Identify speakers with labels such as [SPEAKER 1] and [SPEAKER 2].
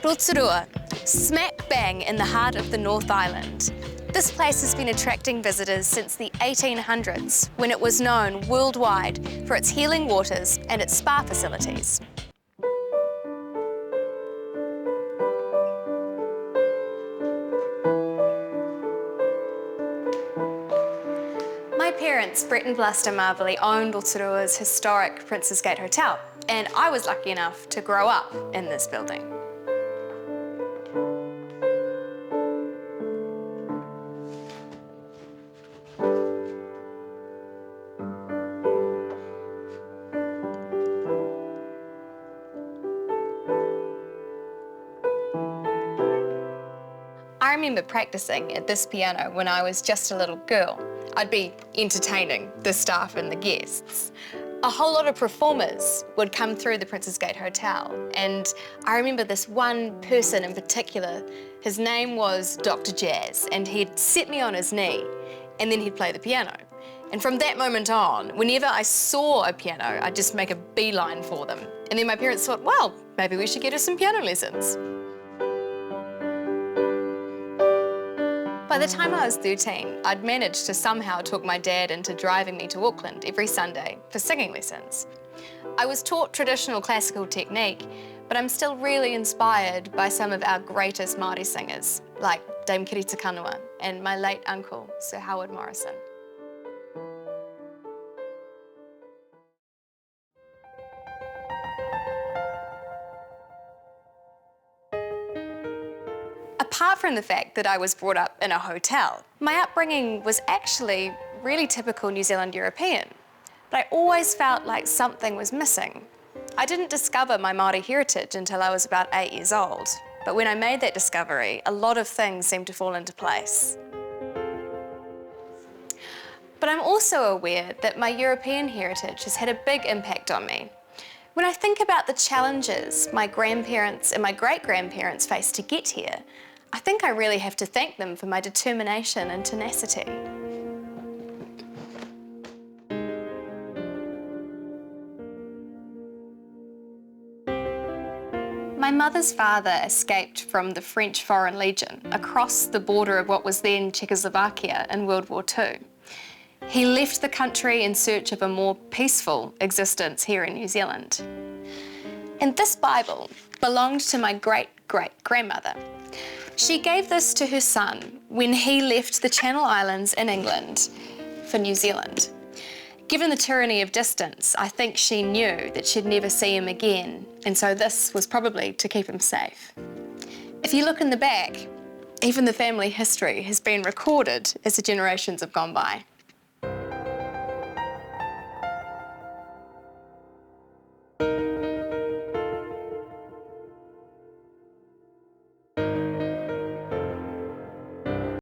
[SPEAKER 1] Rotorua, smack bang in the heart of the North Island. This place has been attracting visitors since the 1800s, when it was known worldwide for its healing waters and its spa facilities. My parents, Brett and Bluster Marvelly, owned Rotorua's historic Prince's Gate Hotel, and I was lucky enough to grow up in this building. I remember practicing at this piano when I was just a little girl. I'd be entertaining the staff and the guests. A whole lot of performers would come through the Prince's Gate Hotel, and I remember this one person in particular. His name was Dr. Jazz, and he'd sit me on his knee, and then he'd play the piano. And from that moment on, whenever I saw a piano, I'd just make a beeline for them. And then my parents thought, well, maybe we should get her some piano lessons. By the time I was 13, I'd managed to somehow talk my dad into driving me to Auckland every Sunday for singing lessons. I was taught traditional classical technique, but I'm still really inspired by some of our greatest Māori singers, like Dame Kirita Kanua and my late uncle, Sir Howard Morrison. Apart from the fact that I was brought up in a hotel, my upbringing was actually really typical New Zealand European. But I always felt like something was missing. I didn't discover my Māori heritage until I was about 8 years old. But when I made that discovery, a lot of things seemed to fall into place. But I'm also aware that my European heritage has had a big impact on me. When I think about the challenges my grandparents and my great-grandparents faced to get here, I think I really have to thank them for my determination and tenacity. My mother's father escaped from the French Foreign Legion across the border of what was then Czechoslovakia in World War II. He left the country in search of a more peaceful existence here in New Zealand. And this Bible belonged to my great-great-grandmother. She gave this to her son when he left the Channel Islands in England for New Zealand. Given the tyranny of distance, I think she knew that she'd never see him again, and so this was probably to keep him safe. If you look in the back, even the family history has been recorded as the generations have gone by.